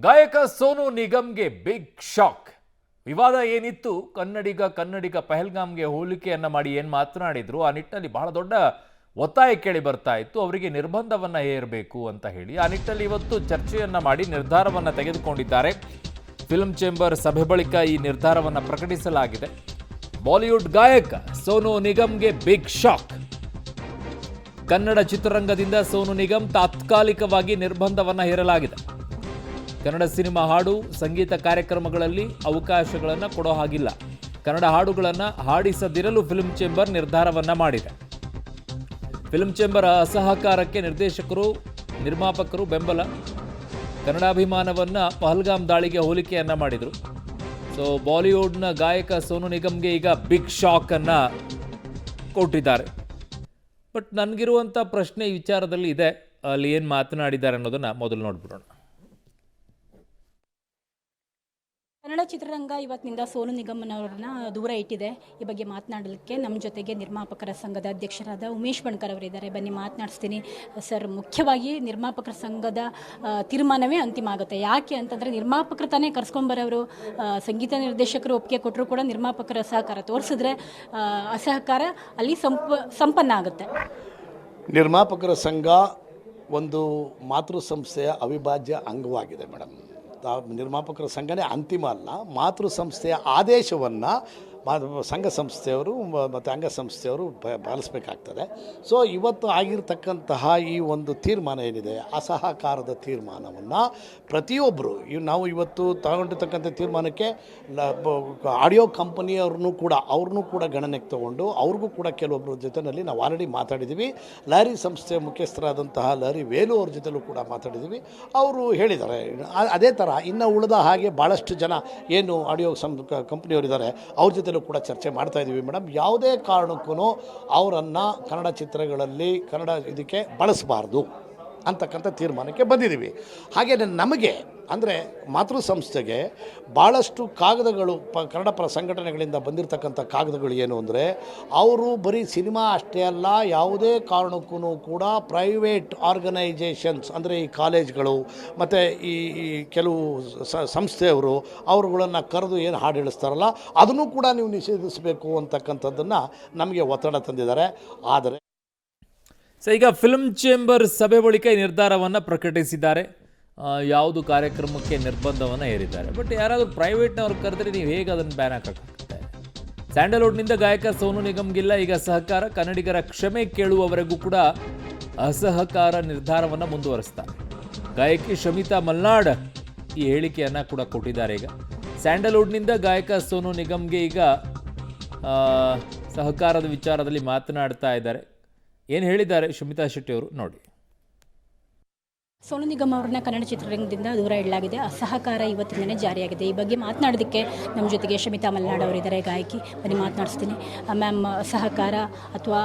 ಗಾಯಕ Sonu ನಿಗಮ್ಗೆ big shock. ವಿವಾದ ಏನಿತ್ತು, ಕನ್ನಡಿಗ ಪಹಲ್ಗಾಮ್ಗೆ ಹೋಲಿಕೆಯನ್ನ ಮಾಡಿ ಏನು ಮಾತನಾಡಿದ್ರು, ಆ ನಿಟ್ಟಿನಲ್ಲಿ ಬಹಳ ದೊಡ್ಡ ಒತ್ತಾಯ ಕೇಳಿ ಬರ್ತಾ ಇತ್ತು. ಅವರಿಗೆ ನಿರ್ಬಂಧವನ್ನ ಹೇರಬೇಕು ಅಂತ ಹೇಳಿ ಆ ನಿಟ್ಟಿನಲ್ಲಿ ಇವತ್ತು ಚರ್ಚೆಯನ್ನ ಮಾಡಿ ನಿರ್ಧಾರವನ್ನ ತೆಗೆದುಕೊಂಡಿದ್ದಾರೆ. ಫಿಲ್ಮ್ ಚೇಂಬರ್ ಸಭೆ ಬಳಿಕ ಈ ನಿರ್ಧಾರವನ್ನ ಪ್ರಕಟಿಸಲಾಗಿದೆ. ಬಾಲಿವುಡ್ ಗಾಯಕ ಸೋನು ನಿಗಮ್ಗೆ ಬಿಗ್ ಶಾಕ್. ಕನ್ನಡ ಚಿತ್ರರಂಗದಿಂದ ಸೋನು ನಿಗಮ್ ತಾತ್ಕಾಲಿಕವಾಗಿ ನಿರ್ಬಂಧವನ್ನ ಹೇರಲಾಗಿದೆ. ಕನ್ನಡ ಸಿನಿಮಾ ಹಾಡು ಸಂಗೀತ ಕಾರ್ಯಕ್ರಮಗಳಲ್ಲಿ ಅವಕಾಶಗಳನ್ನು ಕೊಡೋ ಹಾಗಿಲ್ಲ. ಕನ್ನಡ ಹಾಡುಗಳನ್ನು ಹಾಡಿಸದಿರಲು ಫಿಲ್ಮ್ ಚೇಂಬರ್ ನಿರ್ಧಾರವನ್ನ ಮಾಡಿದೆ. ಫಿಲ್ಮ್ ಚೇಂಬರ್ ಅಸಹಕಾರಕ್ಕೆ ನಿರ್ದೇಶಕರು ನಿರ್ಮಾಪಕರು ಬೆಂಬಲ. ಕನ್ನಡಾಭಿಮಾನವನ್ನ ಪಹಲ್ಗಾಮ್ ದಾಳಿಗೆ ಹೋಲಿಕೆಯನ್ನ ಮಾಡಿದರು. ಸೊ ಬಾಲಿವುಡ್ನ ಗಾಯಕ ಸೋನು ನಿಗಮ್ಗೆ ಈಗ ಬಿಗ್ ಶಾಕ್ ಅನ್ನ ಕೊಟ್ಟಿದ್ದಾರೆ. ಬಟ್ ನನಗಿರುವಂಥ ಪ್ರಶ್ನೆ ಈ ವಿಚಾರದಲ್ಲಿ ಇದೆ, ಅಲ್ಲಿ ಏನು ಮಾತನಾಡಿದ್ದಾರೆ ಅನ್ನೋದನ್ನ ಮೊದಲು ನೋಡ್ಬಿಡೋಣ. ಕನ್ನಡ ಚಿತ್ರರಂಗ ಇವತ್ತಿನಿಂದ ಸೋನು ನಿಗಮ್ನವ್ರನ್ನ ದೂರ ಇಟ್ಟಿದೆ. ಈ ಬಗ್ಗೆ ಮಾತನಾಡಲಿಕ್ಕೆ ನಮ್ಮ ಜೊತೆಗೆ ನಿರ್ಮಾಪಕರ ಸಂಘದ ಅಧ್ಯಕ್ಷರಾದ ಉಮೇಶ್ ಬಣ್ಕರ್ ಅವರಿದ್ದಾರೆ. ಬನ್ನಿ ಮಾತನಾಡಿಸ್ತೀನಿ. ಸರ್, ಮುಖ್ಯವಾಗಿ ನಿರ್ಮಾಪಕರ ಸಂಘದ ತೀರ್ಮಾನವೇ ಅಂತಿಮ ಆಗುತ್ತೆ. ಯಾಕೆ ಅಂತಂದರೆ ನಿರ್ಮಾಪಕರು ತಾನೇ ಕರ್ಸ್ಕೊಂಬರೋರು. ಸಂಗೀತ ನಿರ್ದೇಶಕರು ಒಪ್ಪಿಗೆ ಕೊಟ್ಟರು ಕೂಡ ನಿರ್ಮಾಪಕರ ಸಹಕಾರ ತೋರಿಸಿದ್ರೆ ಅಸಹಕಾರ ಅಲ್ಲಿ ಸಂಪನ್ನ ಆಗುತ್ತೆ. ನಿರ್ಮಾಪಕರ ಸಂಘ ಒಂದು ಮಾತೃ ಸಂಸ್ಥೆಯ ಅವಿಭಾಜ್ಯ ಅಂಗವಾಗಿದೆ ಮೇಡಮ್. ನಿರ್ಮಾಪಕರ ಸಂಘನೇ ಅಂತಿಮ ಅಲ್ಲ, ಮಾತೃ ಸಂಸ್ಥೆಯ ಆದೇಶವನ್ನು ಸಂಘ ಸಂಸ್ಥೆಯವರು ಮತ್ತು ಅಂಗಸಂಸ್ಥೆಯವರು ಪಾಲಿಸಬೇಕಾಗ್ತದೆ. ಸೊ ಇವತ್ತು ಆಗಿರ್ತಕ್ಕಂತಹ ಈ ಒಂದು ತೀರ್ಮಾನ ಏನಿದೆ, ಅಸಹಕಾರದ ತೀರ್ಮಾನವನ್ನು ಪ್ರತಿಯೊಬ್ಬರು ನಾವು ಇವತ್ತು ತಗೊಂಡಿರ್ತಕ್ಕಂಥ ತೀರ್ಮಾನಕ್ಕೆ ಆಡಿಯೋ ಕಂಪನಿಯವ್ರನ್ನೂ ಕೂಡ ಗಣನೆಗೆ ತಗೊಂಡು ಅವ್ರಿಗೂ ಕೂಡ ಕೆಲವೊಬ್ಬರ ಜೊತೆಯಲ್ಲಿ ನಾವು ಆಲ್ರೆಡಿ ಮಾತಾಡಿದ್ದೀವಿ. ಲಹರಿ ಸಂಸ್ಥೆಯ ಮುಖ್ಯಸ್ಥರಾದಂತಹ ಲಹರಿ ವೇಲು ಅವ್ರ ಜೊತೆಲೂ ಕೂಡ ಮಾತಾಡಿದ್ದೀವಿ. ಅವರು ಹೇಳಿದ್ದಾರೆ. ಅದೇ ಥರ ಇನ್ನು ಉಳಿದ ಹಾಗೆ ಭಾಳಷ್ಟು ಜನ ಏನು ಆಡಿಯೋ ಕಂಪ್ನಿಯವರಿದ್ದಾರೆ ಅವ್ರ ಜೊತೆ ಕೂಡ ಚರ್ಚೆ ಮಾಡ್ತಾ ಇದ್ದೀವಿ ಮೇಡಮ್. ಯಾವುದೇ ಕಾರಣಕ್ಕೂ ಅವರನ್ನು ಕನ್ನಡ ಚಿತ್ರಗಳಲ್ಲಿ ಕನ್ನಡ ಇದಕ್ಕೆ ಬಳಸಬಾರ್ದು ಅಂತಕ್ಕಂಥ ತೀರ್ಮಾನಕ್ಕೆ ಬಂದಿದ್ದೀವಿ. ಹಾಗೆಯೇ ನಮಗೆ ಅಂದರೆ ಮಾತೃ ಸಂಸ್ಥೆಗೆ ಭಾಳಷ್ಟು ಕಾಗದಗಳು ಕನ್ನಡ ಪರ ಸಂಘಟನೆಗಳಿಂದ ಬಂದಿರತಕ್ಕಂಥ ಕಾಗದಗಳು ಏನು ಅಂದರೆ, ಅವರು ಬರೀ ಸಿನಿಮಾ ಅಷ್ಟೇ ಅಲ್ಲ, ಯಾವುದೇ ಕಾರಣಕ್ಕೂ ಕೂಡ ಪ್ರೈವೇಟ್ ಆರ್ಗನೈಜೇಷನ್ಸ್ ಅಂದರೆ ಈ ಕಾಲೇಜ್ಗಳು ಮತ್ತು ಈ ಕೆಲವು ಸಂಸ್ಥೆಯವರು ಅವರುಗಳನ್ನು ಕರೆದು ಏನು ಹಾಡು ಹೇಳಿಸ್ತಾರಲ್ಲ ಅದನ್ನು ಕೂಡ ನೀವು ನಿಷೇಧಿಸಬೇಕು ಅಂತಕ್ಕಂಥದ್ದನ್ನು ನಮಗೆ ಒತ್ತಡ ತಂದಿದ್ದಾರೆ. ಆದರೆ ಈಗ ಫಿಲ್ಮ್ ಚೇಂಬರ್ ಸಭೆ ಬಳಿಕ ಈ ನಿರ್ಧಾರವನ್ನು ಪ್ರಕಟಿಸಿದ್ದಾರೆ. ಯಾವುದು ಕಾರ್ಯಕ್ರಮಕ್ಕೆ ನಿರ್ಬಂಧವನ್ನು ಹೇರಿದ್ದಾರೆ. ಬಟ್ ಯಾರಾದರೂ ಪ್ರೈವೇಟ್ನವ್ರು ಕರೆದ್ರೆ ನೀವು ಹೇಗೆ ಅದನ್ನು ಬ್ಯಾನ್ ಹಾಕೋಕ್ಕಾಗುತ್ತೆ? ಸ್ಯಾಂಡಲ್ವುಡ್ನಿಂದ ಗಾಯಕ ಸೋನು ನಿಗಮ್ಗಿಲ್ಲ ಈಗ ಸಹಕಾರ. ಕನ್ನಡಿಗರ ಕ್ಷಮೆ ಕೇಳುವವರೆಗೂ ಕೂಡ ಅಸಹಕಾರ ನಿರ್ಧಾರವನ್ನು ಮುಂದುವರಿಸ್ತಾರೆ. ಗಾಯಕಿ ಶಮಿತಾ ಮಲ್ನಾಡ್ ಈ ಹೇಳಿಕೆಯನ್ನು ಕೂಡ ಕೊಟ್ಟಿದ್ದಾರೆ. ಈಗ ಸ್ಯಾಂಡಲ್ವುಡ್ನಿಂದ ಗಾಯಕ ಸೋನು ನಿಗಮ್ಗೆ ಈಗ ಸಹಕಾರದ ವಿಚಾರದಲ್ಲಿ ಮಾತನಾಡ್ತಾ ಇದ್ದಾರೆ. ಏನು ಹೇಳಿದ್ದಾರೆ ಶಮಿತಾ ಶೆಟ್ಟಿ ಅವರು ನೋಡಿ. ಸೋನು ನಿಗಮ್ ಅವ್ರನ್ನ ಕನ್ನಡ ಚಿತ್ರರಂಗದಿಂದ ದೂರ ಇಡಲಾಗಿದೆ. ಅಸಹಕಾರ ಇವತ್ತಿಂದನೇ ಜಾರಿಯಾಗಿದೆ. ಈ ಬಗ್ಗೆ ಮಾತನಾಡೋದಕ್ಕೆ ನಮ್ಮ ಜೊತೆಗೆ ಶಮಿತಾ ಮಲ್ನಾಡ್ ಅವರಿದ್ದಾರೆ, ಗಾಯಕಿ. ಬನ್ನಿ ಮಾತನಾಡಿಸ್ತೀನಿ. ಮ್ಯಾಮ್, ಸಹಕಾರ ಅಥವಾ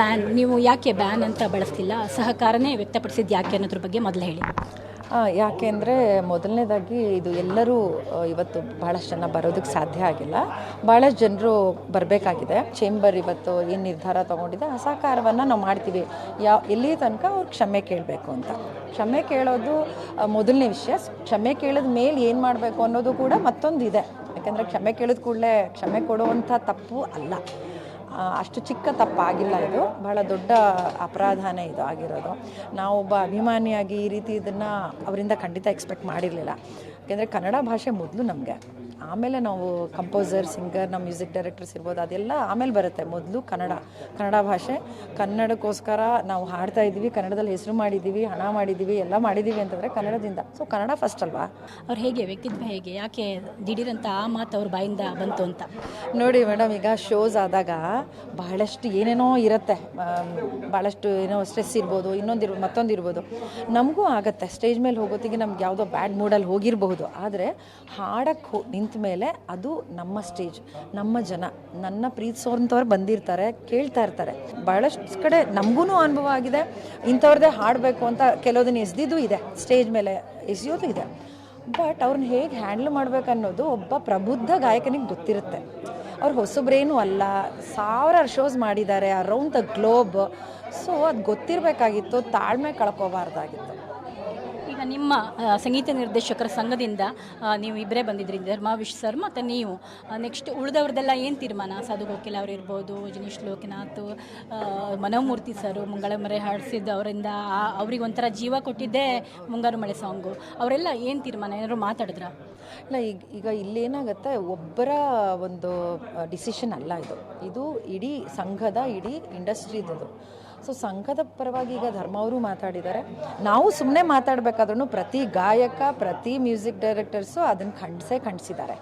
ಬ್ಯಾನ್, ನೀವು ಯಾಕೆ ಬ್ಯಾನ್ ಅಂತ ಬಳಸ್ತಿಲ್ಲ, ಸಹಕಾರನೇ ವ್ಯಕ್ತಪಡಿಸಿದ್ದು ಯಾಕೆ ಅನ್ನೋದ್ರ ಬಗ್ಗೆ ಮೊದಲು ಹೇಳಿ. ಯಾಕೆಂದರೆ ಮೊದಲನೇದಾಗಿ ಇದು ಎಲ್ಲರೂ ಇವತ್ತು ಭಾಳಷ್ಟು ಜನ ಬರೋದಕ್ಕೆ ಸಾಧ್ಯ ಆಗಿಲ್ಲ. ಭಾಳಷ್ಟು ಜನರು ಬರಬೇಕಾಗಿದೆ. ಚೇಂಬರ್ ಇವತ್ತು ಏನು ನಿರ್ಧಾರ ತೊಗೊಂಡಿದೆ, ಅಸಹಕಾರವನ್ನು ನಾವು ಮಾಡ್ತೀವಿ. ಎಲ್ಲಿ ತನಕ ಅವ್ರು ಕ್ಷಮೆ ಕೇಳಬೇಕು ಅಂತ. ಕ್ಷಮೆ ಕೇಳೋದು ಮೊದಲನೇ ವಿಷಯ. ಕ್ಷಮೆ ಕೇಳಿದ ಮೇಲೆ ಏನು ಮಾಡಬೇಕು ಅನ್ನೋದು ಕೂಡ ಮತ್ತೊಂದು ಇದೆ. ಯಾಕೆಂದರೆ ಕ್ಷಮೆ ಕೇಳಿದ ಕೂಡಲೇ ಕ್ಷಮೆ ಕೊಡುವಂಥ ತಪ್ಪು ಅಲ್ಲ. ಅಷ್ಟು ಚಿಕ್ಕ ತಪ್ಪಾಗಿಲ್ಲ. ಇದು ಬಹಳ ದೊಡ್ಡ ಅಪರಾಧನೇ ಇದು ಆಗಿರೋದು. ನಾವೊಬ್ಬ ಅಭಿಮಾನಿಯಾಗಿ ಈ ರೀತಿ ಇದನ್ನು ಅವರಿಂದ ಖಂಡಿತ ಎಕ್ಸ್ಪೆಕ್ಟ್ ಮಾಡಿರಲಿಲ್ಲ. ಯಾಕೆಂದರೆ ಕನ್ನಡ ಭಾಷೆ ಮೊದಲು ನಮಗೆ, ಆಮೇಲೆ ನಾವು ಕಂಪೋಸರ್, ಸಿಂಗರ್, ನಮ್ಮ ಮ್ಯೂಸಿಕ್ ಡೈರೆಕ್ಟರ್ಸ್ ಇರ್ಬೋದು, ಅದೆಲ್ಲ ಆಮೇಲೆ ಬರುತ್ತೆ. ಮೊದಲು ಕನ್ನಡ ಭಾಷೆ. ಕನ್ನಡಕ್ಕೋಸ್ಕರ ನಾವು ಹಾಡ್ತಾ ಇದ್ದೀವಿ, ಕನ್ನಡದಲ್ಲಿ ಹೆಸರು ಮಾಡಿದ್ದೀವಿ, ಹಣ ಮಾಡಿದ್ದೀವಿ, ಎಲ್ಲ ಮಾಡಿದ್ದೀವಿ ಅಂತಂದರೆ ಕನ್ನಡದಿಂದ. ಸೊ ಕನ್ನಡ ಫಸ್ಟ್ ಅಲ್ವಾ? ಅವ್ರು ಹೇಗೆ ವ್ಯಕ್ತಿತ್ವ ಹೇಗೆ, ಯಾಕೆ ದಿಢೀರಂತ ಆ ಮಾತು ಅವ್ರ ಬಾಯಿಂದ ಬಂತು ಅಂತ ನೋಡಿ ಮೇಡಮ್. ಈಗ ಶೋಸ್ ಆದಾಗ ಬಹಳಷ್ಟು ಏನೇನೋ ಇರುತ್ತೆ. ಭಾಳಷ್ಟು ಏನೋ ಸ್ಟ್ರೆಸ್ ಇರ್ಬೋದು, ಮತ್ತೊಂದಿರ್ಬೋದು. ನಮಗೂ ಆಗುತ್ತೆ. ಸ್ಟೇಜ್ ಮೇಲೆ ಹೋಗೋತ್ತಿಗೆ ನಮ್ಗೆ ಯಾವುದೋ ಬ್ಯಾಡ್ ಮೂಡಲ್ಲಿ ಹೋಗಿರಬಹುದು. ಆದರೆ ಹಾಡಕ್ಕೆ ನಿಂತ ಮೇಲೆ ಅದು ನಮ್ಮ ಸ್ಟೇಜ್, ನಮ್ಮ ಜನ, ನನ್ನ ಪ್ರೀತಿಸೋಂಥವ್ರು ಬಂದಿರ್ತಾರೆ, ಕೇಳ್ತಾ ಇರ್ತಾರೆ. ಭಾಳಷ್ಟು ಕಡೆ ನಮಗೂ ಅನುಭವ ಆಗಿದೆ. ಇಂಥವ್ರದ್ದೇ ಹಾಡಬೇಕು ಅಂತ ಕೆಲವುದನ್ನು ಎಸ್ದಿದ್ದು ಇದೆ, ಸ್ಟೇಜ್ ಮೇಲೆ ಎಸೆಯೋದು ಇದೆ. ಬಟ್ ಅವ್ರನ್ನ ಹೇಗೆ ಹ್ಯಾಂಡಲ್ ಮಾಡಬೇಕನ್ನೋದು ಒಬ್ಬ ಪ್ರಬುದ್ಧ ಗಾಯಕನಿಗೆ ಗೊತ್ತಿರುತ್ತೆ. ಅವ್ರು ಹೊಸಬ್ರೇನೂ ಅಲ್ಲ, 1000 ಶೋಸ್ ಮಾಡಿದ್ದಾರೆ ಅರೌಂಡ್ ದ ಗ್ಲೋಬ್. ಸೊ ಅದು ಗೊತ್ತಿರಬೇಕಾಗಿತ್ತು, ತಾಳ್ಮೆ ಕಳ್ಕೋಬಾರ್ದಾಗಿತ್ತು. ಈಗ ಈಗ ನಿಮ್ಮ ಸಂಗೀತ ನಿರ್ದೇಶಕರ ಸಂಘದಿಂದ ನೀವು ಇಬ್ಬರೇ ಬಂದಿದ್ರಿ, ಧರ್ಮಾವಿಶ್ ಸರ್ ಮತ್ತು ನೀವು. ನೆಕ್ಸ್ಟ್ ಉಳಿದವ್ರದ್ದೆಲ್ಲ ಏನು ತೀರ್ಮಾನ? ಸಾಧು ಕೋಕಿಲ ಅವರು ಇರ್ಬೋದು, ಜನೀಶ್ ಲೋಕನಾಥ್, ಮನೋಮೂರ್ತಿ ಸರು, ಮುಂಗಾರು ಮರೆ ಹಾಡಿಸಿದ್ದು ಅವರಿಂದ ಅವ್ರಿಗೆ ಒಂಥರ ಜೀವ ಕೊಟ್ಟಿದ್ದೇ ಮುಂಗಾರು ಮಳೆ ಸಾಂಗು. ಅವರೆಲ್ಲ ಏನು ತೀರ್ಮಾನ, ಏನಾದ್ರು ಮಾತಾಡಿದ್ರಾ? ಇಲ್ಲ, ಈಗ ಇಲ್ಲೇನಾಗುತ್ತೆ, ಒಬ್ಬರ ಒಂದು ಡಿಸಿಷನ್ ಅಲ್ಲ ಇದು ಇಡೀ ಸಂಘದ, ಇಡೀ ಇಂಡಸ್ಟ್ರಿದು. ಸೊ ಸಂಘದ ಪರವಾಗಿ ಈಗ ಧರ್ಮ ಅವರು ಮಾತಾಡಿದ್ದಾರೆ. ನಾವು ಸುಮ್ಮನೆ ಮಾತಾಡಬೇಕಾದ್ರೂ ಪ್ರತಿ ಗಾಯಕ, ಪ್ರತಿ ಮ್ಯೂಸಿಕ್ ಡೈರೆಕ್ಟರ್ಸು ಅದನ್ನು ಖಂಡಿಸಿದ್ದಾರೆ.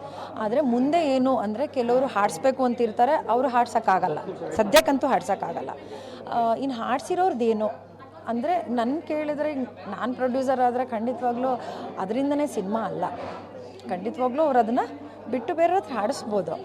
ಆದರೆ ಮುಂದೆ ಏನು ಅಂದರೆ, ಕೆಲವರು ಹಾಡಿಸ್ಬೇಕು ಅಂತಿರ್ತಾರೆ, ಅವರು ಹಾಡ್ಸೋಕ್ಕಾಗಲ್ಲ, ಸದ್ಯಕ್ಕಂತೂ ಹಾಡ್ಸೋಕ್ಕಾಗಲ್ಲ. ಇನ್ನು ಹಾಡ್ಸಿರೋರ್ದೇನು ಅಂದರೆ, ನನ್ನ ಕೇಳಿದರೆ, ನಾನು ಪ್ರೊಡ್ಯೂಸರ್ ಆದರೆ ಖಂಡಿತವಾಗ್ಲೂ ಅದರಿಂದನೇ ಸಿನಿಮಾ ಅಲ್ಲ, ಖಂಡಿತವಾಗ್ಲೂ ಅವ್ರು ಅದನ್ನು ಬಿಟ್ಟು ಬೇರೆ ಹತ್ರ ಹಾಡಿಸ್ಬೋದು.